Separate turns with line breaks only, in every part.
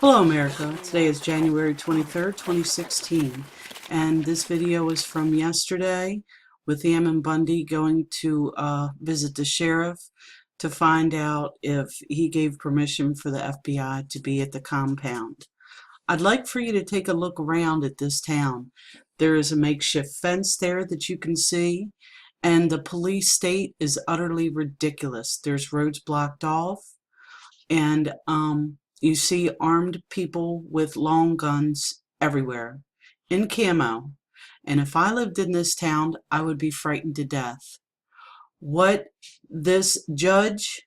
Hello America, today is January 23rd, 2016, and this video is from yesterday with AMMON Bundy going to visit the sheriff to find out if he gave permission for the FBI to be at the compound. I'd like for you to take a look around at this town. There is a makeshift fence there that you can see, and the police state is utterly ridiculous. There's roads blocked off, and you see armed people with long guns everywhere, in camo. And if I lived in this town, I would be frightened to death. What this judge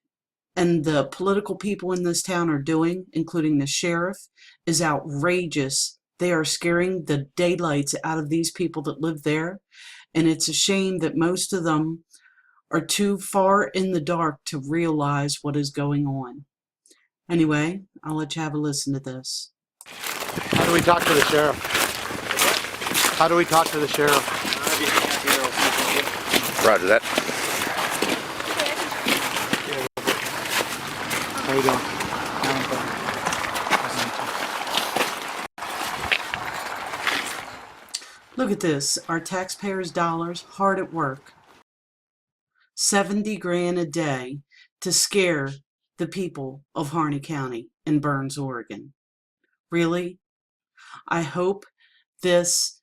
and the political people in this town are doing, including the sheriff, is outrageous. They are scaring the daylights out of these people that live there. And it's a shame that most of them are too far in the dark to realize what is going on. Anyway, I'll let you have a listen to this.
How do we talk to the sheriff? How do we talk to the sheriff?
Roger that.
How you doing?
Look at this, our taxpayers' dollars hard at work. 70 grand a day to scare the people of Harney County in Burns, Oregon. Really? I hope this,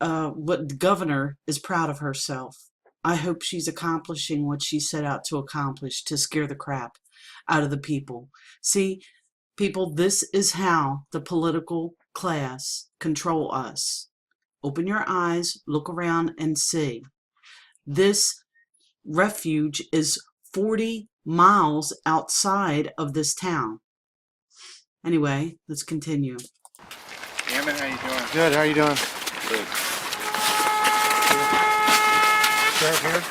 what the governor is proud of herself. I hope she's accomplishing what she set out to accomplish, to scare the crap out of the people. See, people, this is how the political class control us. Open your eyes, look around and see. This refuge is 40 miles outside of this town. Anyway, let's continue.
Ammon, how you doing?
Good, how you doing?
Good.
Sheriff here?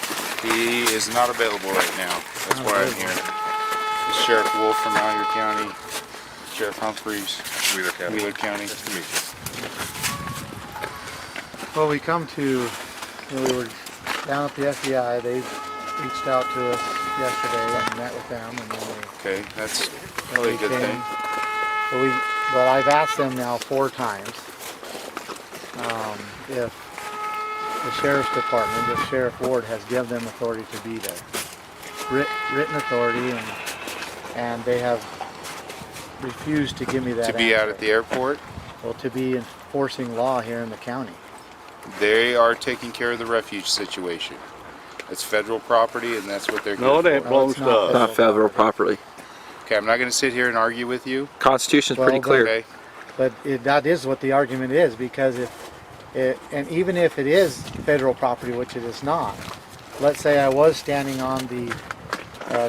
He is not available right now. That's why I'm here. The Sheriff Wolf from Malheur County, Sheriff Humphreys, Wheeler County. Nice to meet you.
Well, we come to, we were down at the FBI. They reached out to us yesterday and met with them. And then
Okay, that's really a good thing.
But I've asked them now 4 times if the Sheriff's Department, the Sheriff Ward, has given them authority to be there. Written authority, and they have refused to give me that
To be
answer.
out at the airport?
Well, to be enforcing law here in the county.
They are taking care of the refuge situation. It's federal property, and that's what they're
No,
good
that
for.
belongs to us.
Not federal property.
Okay, I'm not going to sit here and argue with you.
Constitution's
Well,
pretty clear.
Okay.
But that is what the argument is, because and even if it is federal property, which it is not, let's say I was standing on the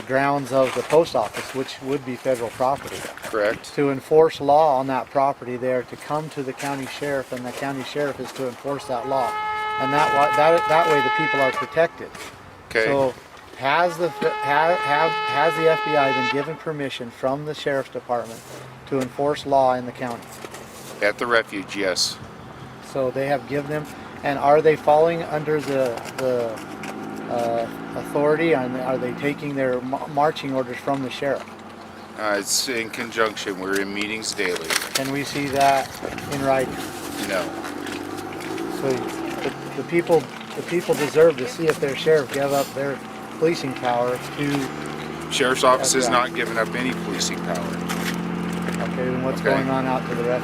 grounds of the post office, which would be federal property,
Correct.
to enforce law on that property there, to come to the county sheriff, and the county sheriff is to enforce that law, and that way the people are protected.
Okay.
So has the FBI been given permission from the Sheriff's Department to enforce law in the county?
At the refuge, yes.
So they have given them, and are they falling under the authority, and are they taking their marching orders from the sheriff?
It's in conjunction. We're in meetings daily.
Can we see that in writing?
No.
So the people deserve to see if their sheriff gave up their policing power to.
Sheriff's office has
FBI.
not given up any policing power.
Okay, then what's
Okay.
going on out to the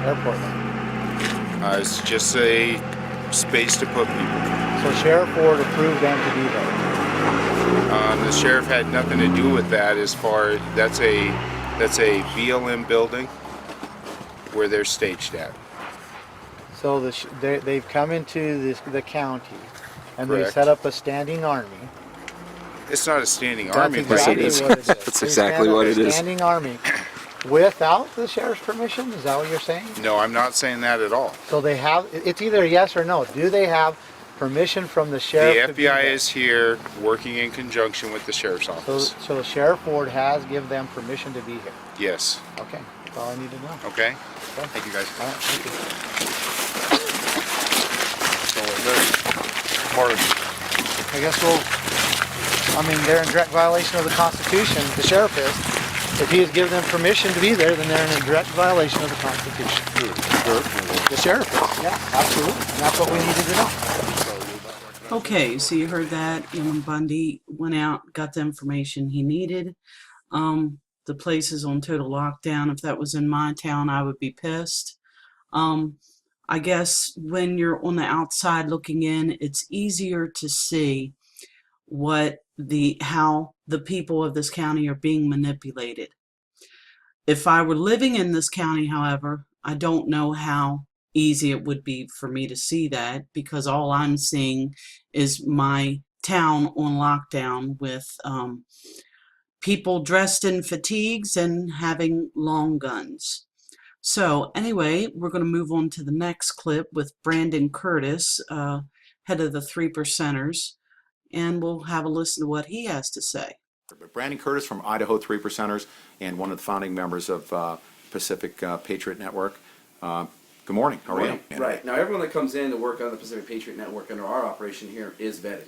airport then?
It's just a space to put people.
So Sheriff Ward approved them to be there.
The sheriff had nothing to do with that. As far that's a BLM building where they're staged at.
So they've come into the county, and they've
Correct.
set up a standing army.
It's not a standing
That's
army.
exactly
Yes, it is.
what it is.
That's
They
exactly
stand up
what
a
it is.
Standing army, without the sheriff's permission. Is that what you're saying?
No, I'm not saying that at all.
So they have. It's either yes or no. Do they have permission from the sheriff?
The
to be
FBI
there?
is here working in conjunction with the sheriff's office.
So Sheriff Ward has given them permission to be here.
Yes.
Okay, that's all I need to know.
Okay. Thank you, guys.
All right, thank you. I guess they're in direct violation of the Constitution, the sheriff is, If he has given them permission to be there, then they're in a direct violation of the Constitution. The sheriff is, yeah, absolutely. And that's what we needed to know.
Okay, so you heard that. Ammon Bundy went out, got the information he needed. The place is on total lockdown. If that was in my town, I would be pissed. I guess when you're on the outside looking in, it's easier to see how the people of this county are being manipulated. If I were living in this county, however, I don't know how easy it would be for me to see that, because all I'm seeing is my town on lockdown with people dressed in fatigues and having long guns. So anyway, we're going to move on to the next clip with Brandon Curtis, head of the 3 Percenters, and we'll have a listen to what he has to say.
Brandon Curtis from Idaho 3 Percenters and one of the founding members of Pacific Patriot Network. Good morning. How are you?
Right. Now, everyone that comes in to work on the Pacific Patriot Network under our operation here is vetted.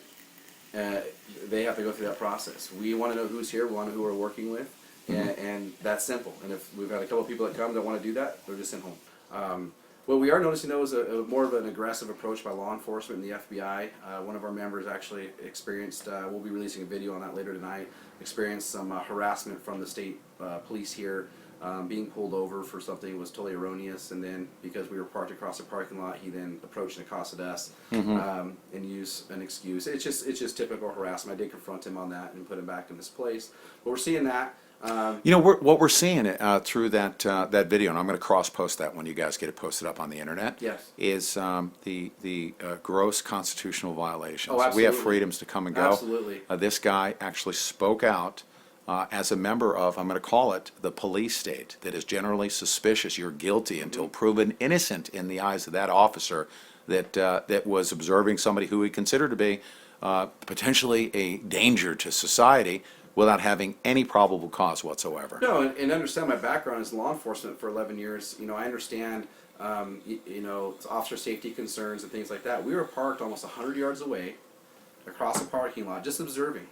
They have to go through that process. We want to know who's here, we want to know who we're working with, and that's simple. And if we've had a couple of people that come that want to do that, they're just sent home. What we are noticing, though, is more of an aggressive approach by law enforcement and the FBI. One of our members actually experienced, we'll be releasing a video on that later tonight, experienced some harassment from the state police here, being pulled over for something that was totally erroneous, and then because we were parked across the parking lot, he then approached and accosted us and used an excuse. It's just typical harassment. I did confront him on that and put him back in his place. But we're seeing that.
You know, what we're seeing through that video, and I'm going to cross-post that when you guys get it posted up on the internet,
Yes.
is the gross constitutional violations.
Oh,
We have
absolutely.
freedoms to come and go.
Absolutely.
This guy actually spoke out as a member of, I'm going to call it, the police state that is generally suspicious. You're guilty until proven innocent in the eyes of that officer that was observing somebody who he considered to be potentially a danger to society, without having any probable cause whatsoever.
No, and understand my background is law enforcement for 11 years. You know, I understand, officer safety concerns and things like that. We were parked almost 100 yards away across a parking lot, just observing.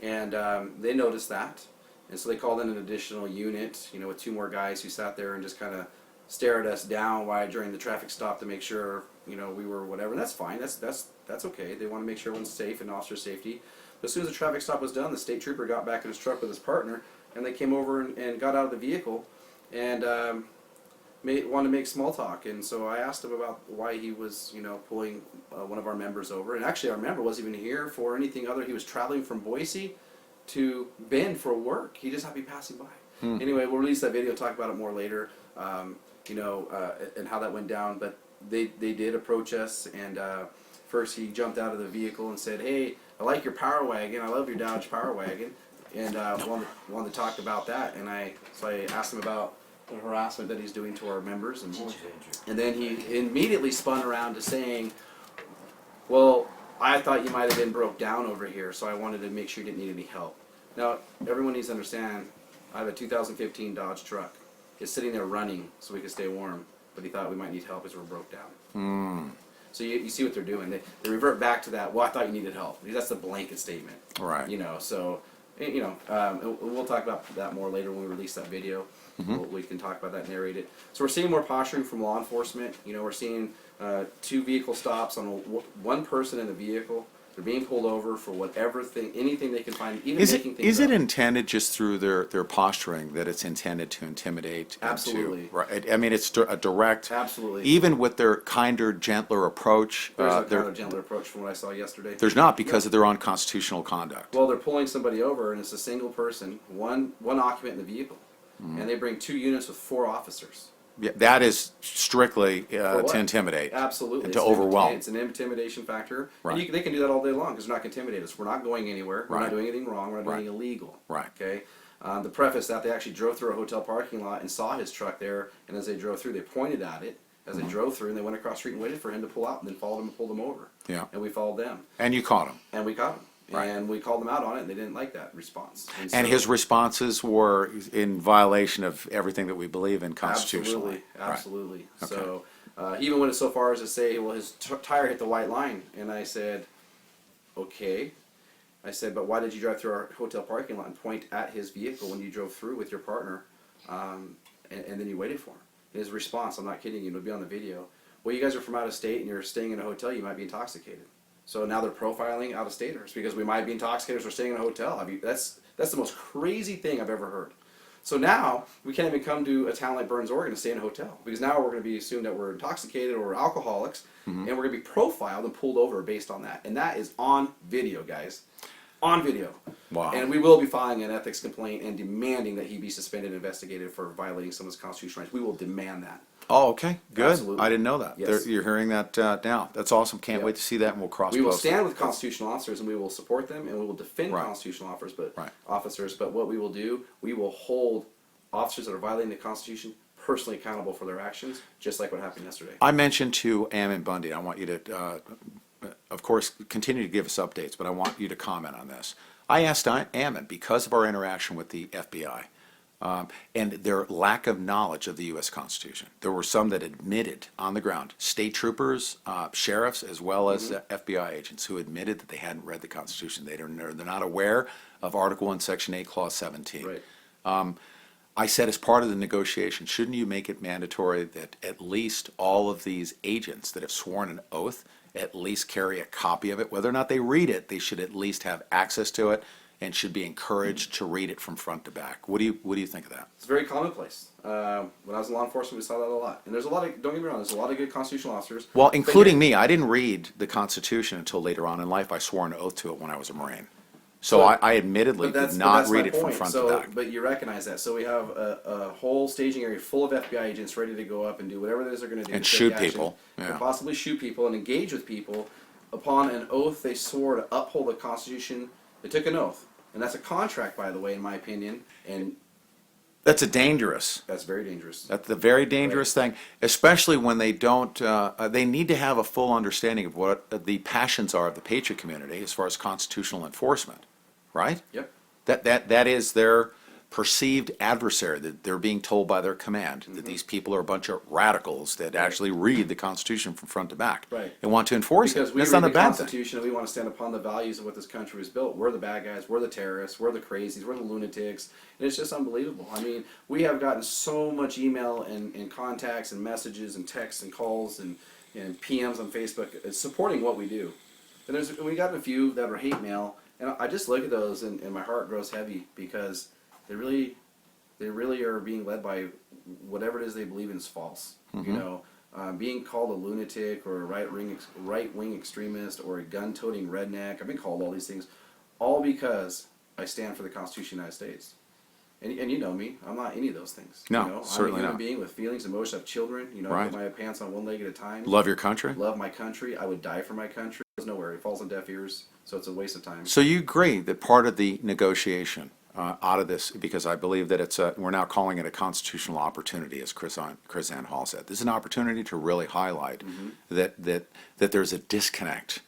And they noticed that. And so they called in an additional unit, with 2 more guys who sat there and just kind of stared us down during the traffic stop to make sure, we were whatever. And that's fine. That's okay. They want to make sure everyone's safe and officer safety. But as soon as the traffic stop was done, the state trooper got back in his truck with his partner, and they came over and got out of the vehicle and wanted to make small talk. And so I asked him about why he was, pulling one of our members over. And actually, our member wasn't even here for anything other. He was traveling from Boise to Bend for work. He just happened to be passing by. Anyway, we'll release that video, talk about it more later, and how that went down. But they did approach us, and first he jumped out of the vehicle and said, "Hey, I like your Power Wagon. I love your Dodge Power Wagon," and wanted to talk about that. And so I asked him about the harassment that he's doing to our members, and then he immediately spun around to saying, "Well, I thought you might have been broke down over here, so I wanted to make sure you didn't need any help." Now, everyone needs to understand, I have a 2015 Dodge truck. It's sitting there running so we could stay warm, but he thought we might need help as we're broke down. So you see what they're doing. They revert back to that, well, I thought you needed help. Because that's the blanket statement.
Right.
So, we'll talk about that more later when we release that video. We can talk about that and narrate it. So we're seeing more posturing from law enforcement. We're seeing 2 vehicle stops on 1 person in the vehicle. They're being pulled over for anything they can find, even making things
Is it
up.
intended just through their posturing that it's intended to intimidate?
Absolutely.
Right. I mean, it's a direct.
Absolutely.
Even with their kinder, gentler approach.
There's a kind of gentler approach from what I saw yesterday.
There's not, because of their unconstitutional conduct.
Well, they're pulling somebody over, and it's a single person, one occupant in the vehicle, and they bring 2 units with 4 officers.
Yeah, that is strictly to
what?
intimidate.
Absolutely.
And to overwhelm.
It's an intimidation factor.
Right.
And they can do that all day long because they're not going to intimidate us. We're not going anywhere. We're
Right.
not doing anything wrong. We're not doing
Right.
anything illegal.
Right.
Okay. The preface that they actually drove through a hotel parking lot and saw his truck there, and as they drove through, they pointed at it as they drove through, and they went across the street and waited for him to pull out, and then followed him and pulled him over.
Yeah.
And we followed them,
And you caught him.
and we caught him.
Right.
And we called them out on it, and they didn't like that response.
And
so-
his responses were in violation of everything that we believe in constitutionally.
Absolutely.
Right.
So he even went so far as to say, well, his tire hit the white line. And I said, okay. I said, but why did you drive through our hotel parking lot and point at his vehicle when you drove through with your partner, and then you waited for him? His response, I'm not kidding you, it'll be on the video. Well, you guys are from out of state and you're staying in a hotel, you might be intoxicated. So now they're profiling out of staters because we might be intoxicated or staying in a hotel. I mean, that's the most crazy thing I've ever heard. So now we can't even come to a town like Burns, Oregon, and stay in a hotel because now we're going to be assumed that we're intoxicated or we're alcoholics, and we're going to be profiled and pulled over based on that. And that is on video, guys, on video.
Wow.
And we will be filing an ethics complaint and demanding that he be suspended and investigated for violating someone's constitutional rights. We will demand that.
Oh, okay, good.
Absolutely.
I didn't know that.
Yes.
You're hearing that now. That's awesome. Can't wait to see that, and we'll cross.
We will
post it.
stand with constitutional officers and we will support them and we will defend
Right.
constitutional
Right.
officers. But what we will do, we will hold officers that are violating the Constitution personally accountable for their actions, just like what happened yesterday.
I mentioned to AMMON Bundy, I want you to, of course, continue to give us updates, but I want you to comment on this. I asked AMMON, because of our interaction with the FBI, and their lack of knowledge of the U.S. Constitution. There were some that admitted on the ground, state troopers, sheriffs, as well as FBI agents who admitted that they hadn't read the Constitution. They're not aware of Article 1, Section 8, Clause 17.
Right.
I said, as part of the negotiation, shouldn't you make it mandatory that at least all of these agents that have sworn an oath at least carry a copy of it? Whether or not they read it, they should at least have access to it and should be encouraged to read it from front to back. What do you think of that?
It's very commonplace. When I was in law enforcement, we saw that a lot. And there's a lot of, don't get me wrong, there's a lot of good constitutional officers.
Well,
But
including
you're-
me, I didn't read the Constitution until later on in life. I swore an oath to it when I was a Marine. So I admittedly did not read it from front to back.
But you recognize that. So we have a whole staging area full of FBI agents ready to go up and do whatever it is they're going to do.
And
to take
shoot
action,
people.
and
Yeah.
possibly shoot people and engage with people upon an oath they swore to uphold the Constitution. They took an oath. And that's a contract, by the way, in my opinion. And
That's a dangerous.
that's very dangerous.
That's the very dangerous thing, especially when they don't, they need to have a full understanding of what the passions are of the patriot community as far as constitutional enforcement, right?
Yep.
That is their perceived adversary, that they're being told by their command that these people are a bunch of radicals that actually read the Constitution from front to back
Right.
and want to enforce
Because
it.
we
That's
read
not a
the
bad thing.
Constitution and we want to stand upon the values of what this country was built. We're the bad guys, we're the terrorists, we're the crazies, we're the lunatics, and it's just unbelievable. I mean, we have gotten so much email and contacts and messages and texts and calls and PMs on Facebook supporting what we do. And we got a few that are hate mail, and I just look at those and my heart grows heavy because they really are being led by whatever it is they believe in is false. You know, being called a lunatic or a right-wing extremist or a gun-toting redneck. I've been called all these things, all because I stand for the Constitution of the United States. And you know me, I'm not any of those things.
No,
you know?
certainly
I'm a human
not.
being with feelings, emotions. I have children. You know, I
Right.
put my pants on one leg at a time.
Love your country?
Love my country. I would die for my country. It goes nowhere. It falls on deaf ears, so it's a waste of time.
So you agree that part of the negotiation out of this, because I believe that we're now calling it a constitutional opportunity, as Chris Ann Hall said. This is an opportunity to really highlight that there's a disconnect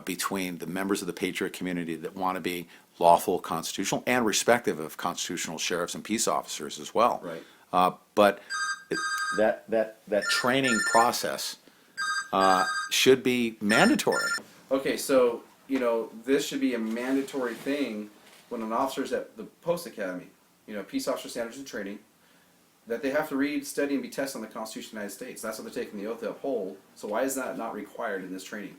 between the members of the patriot community that want to be lawful, constitutional, and respective of constitutional sheriffs and peace officers as well.
Right.
But that training process should be mandatory.
Okay, so, you know, this should be a mandatory thing when an officer's at the post academy, you know, peace officer standards and training, that they have to read, study, and be tested on the Constitution of the United States. That's what they're taking the oath to uphold. So why is that not required in this training?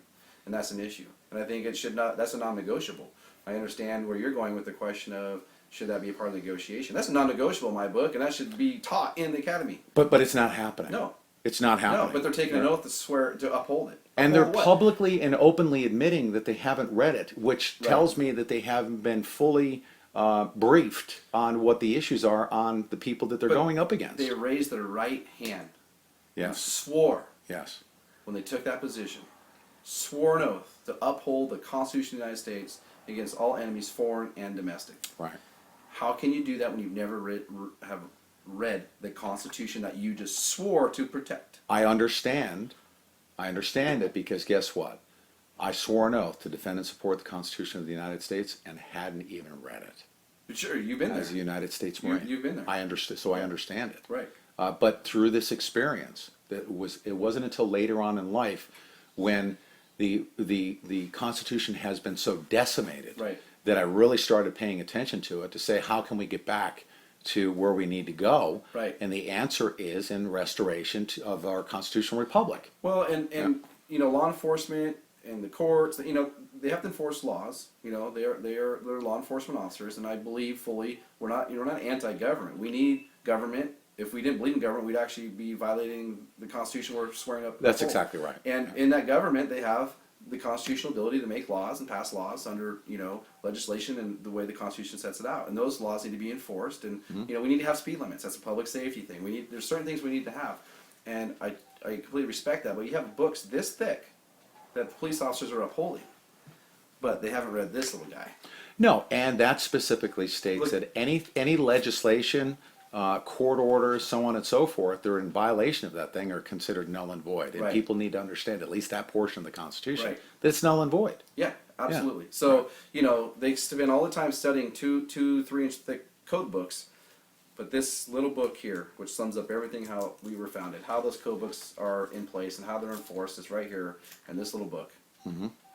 And that's an issue. And I think it should not, that's a non-negotiable. I understand where you're going with the question of, should that be a part of the negotiation? That's a non-negotiable in my book, and that should be taught in the academy.
But it's not happening.
No.
It's not happening.
No, but they're taking an oath to swear, to uphold it.
And they're
Uphold what?
publicly and openly admitting that they haven't read it, which
Right.
tells me that they haven't been fully briefed on what the issues are on the people that they're
But
going up against.
They raised their right hand and
Yes,
swore
yes.
when they took that position, swore an oath to uphold the Constitution of the United States against all enemies, foreign and domestic.
Right.
How can you do that when you've never have read the Constitution that you just swore to protect?
I understand it because guess what? I swore an oath to defend and support the Constitution of the United States and hadn't even read it.
Sure, you've been there.
As a United States
You-
Marine.
you've been there.
I understood, so I understand it.
Right.
But through this experience, it wasn't until later on in life when the Constitution has been so decimated
Right.
that I really started paying attention to it to say, how can we get back to where we need to go?
Right.
And the answer is in restoration of our constitutional republic.
Well, and you know, law enforcement and the courts, you know, they have to enforce laws. You know, they're law enforcement officers, and I believe fully we're not anti-government. We need government. If we didn't believe in government, we'd actually be violating the Constitution we're swearing up.
That's exactly right.
And in that government, they have the constitutional ability to make laws and pass laws under, you know, legislation and the way the Constitution sets it out. And those laws need to be enforced. And you know, we need to have speed limits. That's a public safety thing. There's certain things we need to have, and I completely respect that. But you have books this thick that the police officers are upholding, but they haven't read this little guy.
No, and that specifically states that any legislation, court orders, so on and so forth, they're in violation of that thing are considered null and void. And
Right.
people need to understand at least that portion of the Constitution,
Right.
that it's null and void.
Yeah, absolutely. So, you know, they spend all the time studying 3-inch thick code books, but this little book here, which sums up everything how we were founded, how those code books are in place and how they're enforced, is right here in this little book.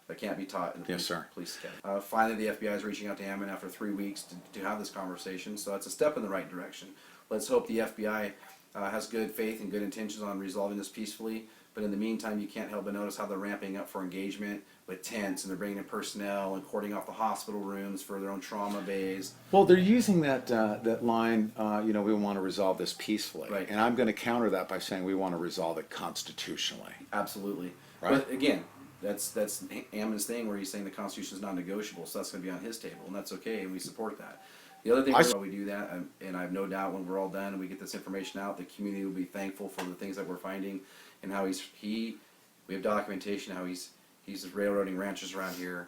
That can't be taught in the
Yes, sir.
police academy. Finally, the FBI is reaching out to AMMON after 3 weeks to have this conversation, so it's a step in the right direction. Let's hope the FBI has good faith and good intentions on resolving this peacefully. But in the meantime, you can't help but notice how they're ramping up for engagement with tents, and they're bringing in personnel and cording off the hospital rooms for their own trauma bays.
Well, they're using that line, you know, we want to resolve this peacefully.
Right.
And I'm going to counter that by saying we want to resolve it constitutionally.
Absolutely.
Right.
But again, that's Ammon's thing where he's saying the Constitution is non-negotiable, so that's going to be on his table, and that's okay, and we support that. The other thing while we do that, and I have no doubt when we're all done and we get this information out, the community will be thankful for the things that we're finding, and how we have documentation how he's railroading ranchers around here,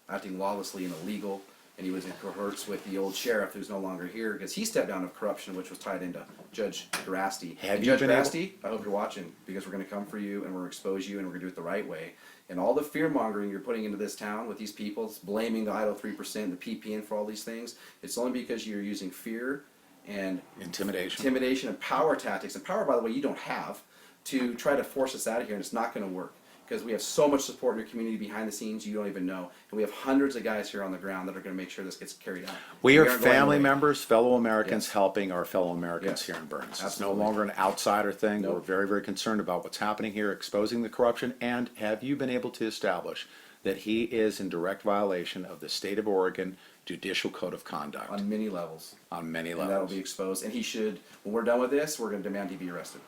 acting lawlessly and illegal, and he was in cohorts with the old sheriff who's no longer here because he stepped down of corruption, which was tied into Judge Grasty.
Have
Judge
you been
Grasty, I hope you're watching, because we're going to come for you and we're going to expose you and we're going to do it the right way. And all the fear mongering you're putting into this town with these people, blaming the idle 3%, the PPN for all these things, it's only because you're using fear and
Intimidation
and power tactics, and power, by the way, you don't have, to try to force us out of here, and it's not going to work. Because we have so much support in your community behind the scenes you don't even know. And we have hundreds of guys here on the ground that are going to make sure this gets carried out.
We are
aren't going
family
away.
members, fellow Americans
Yes.
helping our fellow Americans
Yes.
here in Burns. It's no
Absolutely.
longer an outsider thing.
Nope.
We're very, very concerned about what's happening here, exposing the corruption. And have you been able to establish that he is in direct violation of the state of Oregon Judicial Code of Conduct
On many levels.
on many
And that'll
levels?
be exposed. And he should, when we're done with this, we're going to demand he be arrested.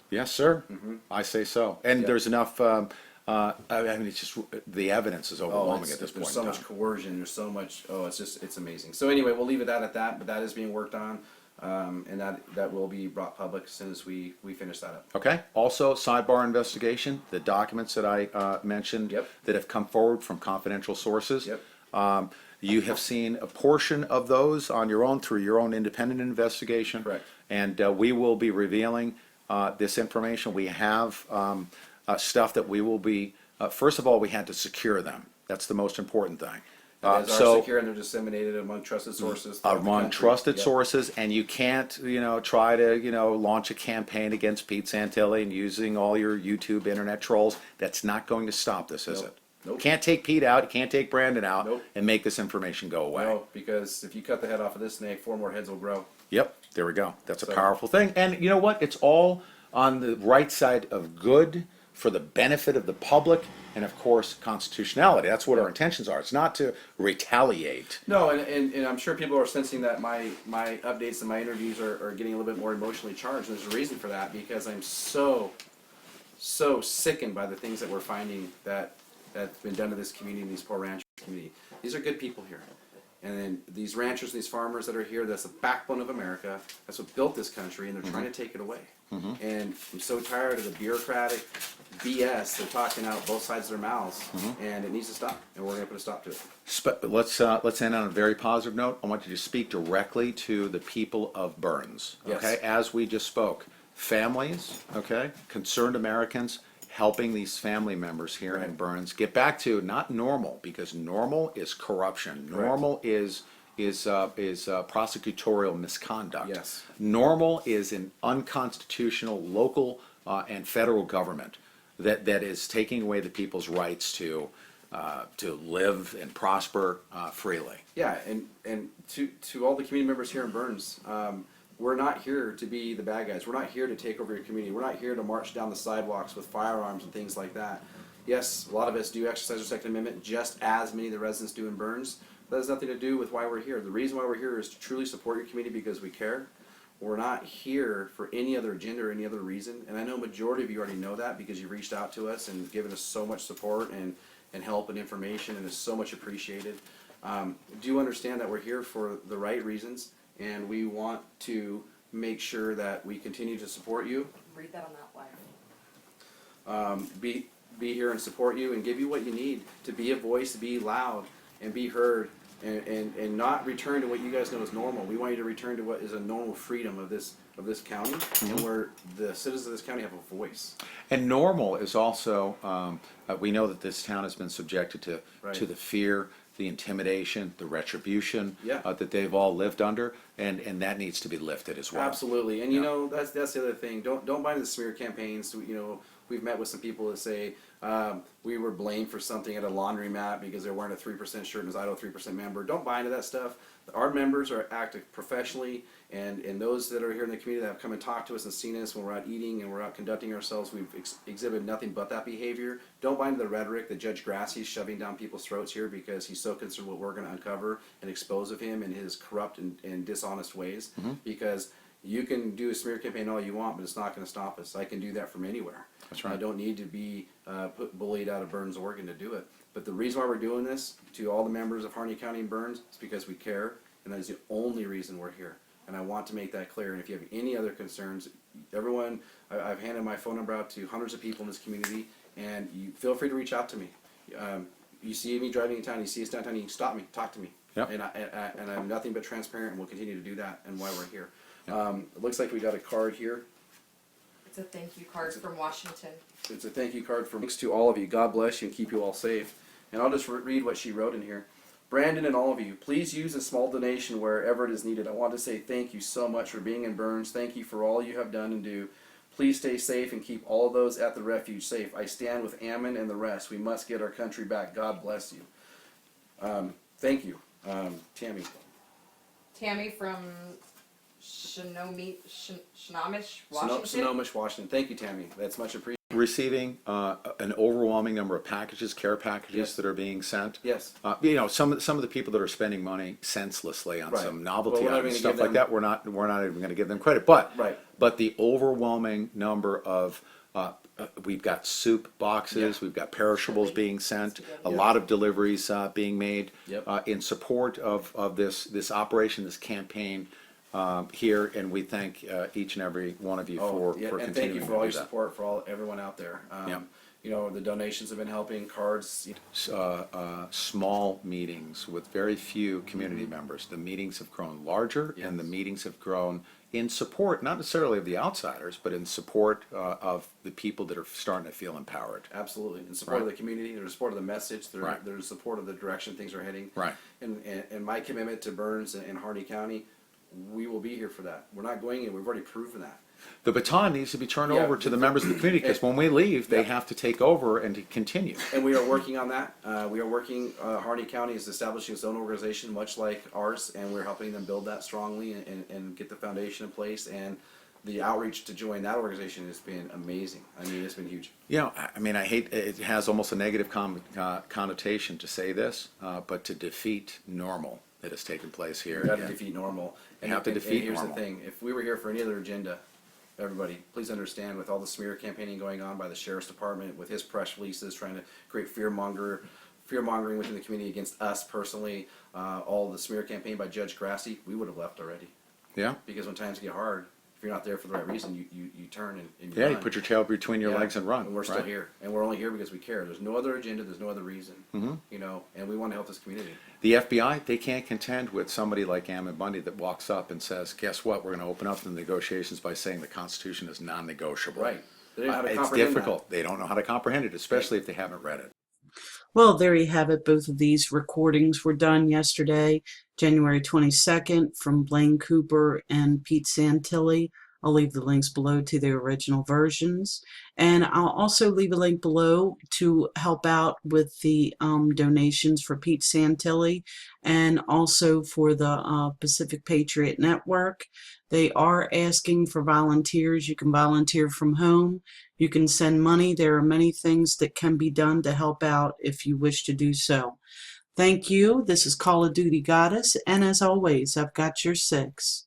Yes, sir. I say so. And
Yep.
there's enough. I mean, it's just the evidence is overwhelming at this point
There's so
in
much
time.
coercion. There's so much. It's amazing. So anyway, we'll leave it at that. But that is being worked on, and that will be brought public as soon as we finish that up.
Okay. Also, sidebar investigation. The documents that I mentioned
Yep.
that have come forward from confidential sources.
Yep.
You have seen a portion of those on your own through your own independent investigation.
Correct.
And we will be revealing this information. We have stuff that we will be. First of all, we had to secure them. That's the most important thing.
As are secure, and they're disseminated among trusted sources. throughout the
Among
country.
trusted
Yep.
sources, and you can't, try to, launch a campaign against Pete Santilli and using all your YouTube internet trolls. That's not going to stop this, is
Nope.
it?
Nope.
Can't take Pete out, you can't take Brandon out,
Nope.
and make this information go away.
No, because if you cut the head off of this snake, 4 more heads will grow.
Yep, there we go. That's a
So-
powerful thing. And you know what? It's all on the right side of good for the benefit of the public and, of course, constitutionality. That's what our intentions are. It's not to retaliate.
No, and I'm sure people are sensing that my updates and my interviews are getting a little bit more emotionally charged. And there's a reason for that, because I'm so sickened by the things that we're finding that's been done to this community and these poor rancher community. These are good people here. And then these ranchers, these farmers that are here, that's the backbone of America. That's what built this country, and they're trying to take it away. And I'm so tired of the bureaucratic BS. They're talking out both sides of their mouths, and it needs to stop. And we're going to put a stop to it.
Let's end on a very positive note. I want you to speak directly to the people of Burns.
Yes.
Okay, as we just spoke, families. Okay, concerned Americans helping these family members here in
Right.
Burns get back to not normal, because normal is corruption.
Correct.
Normal is prosecutorial misconduct.
Yes.
Normal is an unconstitutional local and federal government that is taking away the people's rights to to live and prosper freely.
Yeah, and to all the community members here in Burns, we're not here to be the bad guys. We're not here to take over your community. We're not here to march down the sidewalks with firearms and things like that. Yes, a lot of us do exercise our Second Amendment just as many of the residents do in Burns. That has nothing to do with why we're here. The reason why we're here is to truly support your community because we care. We're not here for any other agenda or any other reason. And I know a majority of you already know that because you reached out to us and given us so much support and help and information, and it's so much appreciated. Do understand that we're here for the right reasons, and we want to make sure that we continue to support you.
Read that on that flyer.
Be here and support you and give you what you need to be a voice, to be loud and be heard, and not return to what you guys know is normal. We want you to return to what is a normal freedom of this county, and where the citizens of this county have a voice.
And normal is also, we know that this town has been subjected to the fear, the intimidation, the retribution that they've all lived under, and that needs to be lifted as well.
Absolutely, and you know that's the other thing. Don't buy into the smear campaigns. You know, we've met with some people that say we were blamed for something at a laundromat because they're wearing a 3% shirt and is Idaho 3% member. Don't buy into that stuff. Our members are acting professionally, and those that are here in the community that have come and talked to us and seen us when we're out eating and we're out conducting ourselves, we've exhibited nothing but that behavior. Don't buy into the rhetoric that Judge Grassie's shoving down people's throats here because he's so concerned what we're going to uncover and expose of him and his corrupt and dishonest ways. Because you can do a smear campaign all you want, but it's not going to stop us. I can do that from anywhere.
That's right.
I don't need to be bullied out of Burns, Oregon to do it. But the reason why we're doing this to all the members of Harney County and Burns is because we care, and that is the only reason we're here. And I want to make that clear. And if you have any other concerns, everyone, I've handed my phone number out to hundreds of people in this community, and you feel free to reach out to me. You see me driving in town, you see us downtown, you can stop me, talk to me.
Yep.
And I'm nothing but transparent, and we'll continue to do that, and why we're here. It looks like we got a card here.
It's a thank you card from Washington.
It's a thank you card from thanks to all of you. God bless you and keep you all safe. And I'll just read what she wrote in here. Brandon and all of you, please use a small donation wherever it is needed. I want to say thank you so much for being in Burns. Thank you for all you have done and do. Please stay safe and keep all those at the refuge safe. I stand with AMMON and the rest. We must get our country back. God bless you. Thank you, Tammy.
Tammy from Snohomish, Washington.
Snohomish, Washington. Thank you, Tammy. That's much appreciated.
Receiving an overwhelming number of packages, care packages that are being sent.
Yes.
You know, some of the people that are spending money senselessly on some novelty
Well,
items, stuff like that, we're not even going to give them credit. But but the overwhelming number of we've got soup boxes, we've got perishables being sent, a lot of deliveries being made in support of this operation, this campaign. Here, and we thank each and every one of you for continuing
and thank you for all your
to do that.
support for everyone out there. You know, the donations have been helping. Cards.
Small meetings with very few community members. The meetings have grown larger, and the meetings have grown in support, not necessarily of the outsiders, but in support of the people that are starting to feel empowered.
Absolutely, in support of the community, in support of the message, there's support of the direction things are heading.
Right.
And my commitment to Burns and Harney County, we will be here for that. We're not going in. We've already proven that.
The baton needs to be turned over to the members of the community, because when we leave, they have to take over and to continue.
And we are working on that. We are working. Harney County is establishing its own organization, much like ours, and we're helping them build that strongly and get the foundation in place. And the outreach to join that organization has been amazing. I mean, it's been huge.
You know, I mean, I hate, it has almost a negative connotation to say this, but to defeat normal that has taken place here.
You have to defeat normal.
And have to defeat
here's
normal.
the thing. If we were here for any other agenda, everybody, please understand, with all the smear campaigning going on by the Sheriff's Department, with his press releases trying to create fear-mongering within the community against us personally, all the smear campaign by Judge Grassie, we would have left already.
Yeah.
Because when times get hard, if you're not there for the right reason, you turn and you run.
You put your tail between your legs and run.
And we're still here. And we're only here because we care. There's no other agenda, there's no other reason. You know, and we want to help this community.
The FBI, they can't contend with somebody like AMMON Bundy that walks up and says, guess what, we're going to open up the negotiations by saying the Constitution is non-negotiable.
Right. They don't know how to
It's
comprehend
difficult. They don't know how to comprehend it, especially if they haven't read it.
Well, there you have it. Both of these recordings were done yesterday, January 22nd, from Blaine Cooper and Pete Santilli I'll leave the links below to the original versions. And I'll also leave a link below to help out with the donations for Pete Santilli and also for the Pacific Patriot Network. They are asking for volunteers. You can volunteer from home. You can send money. There are many things that can be done to help out if you wish to do so. Thank you. This is Call of Duty Goddess, and as always, I've got your 6.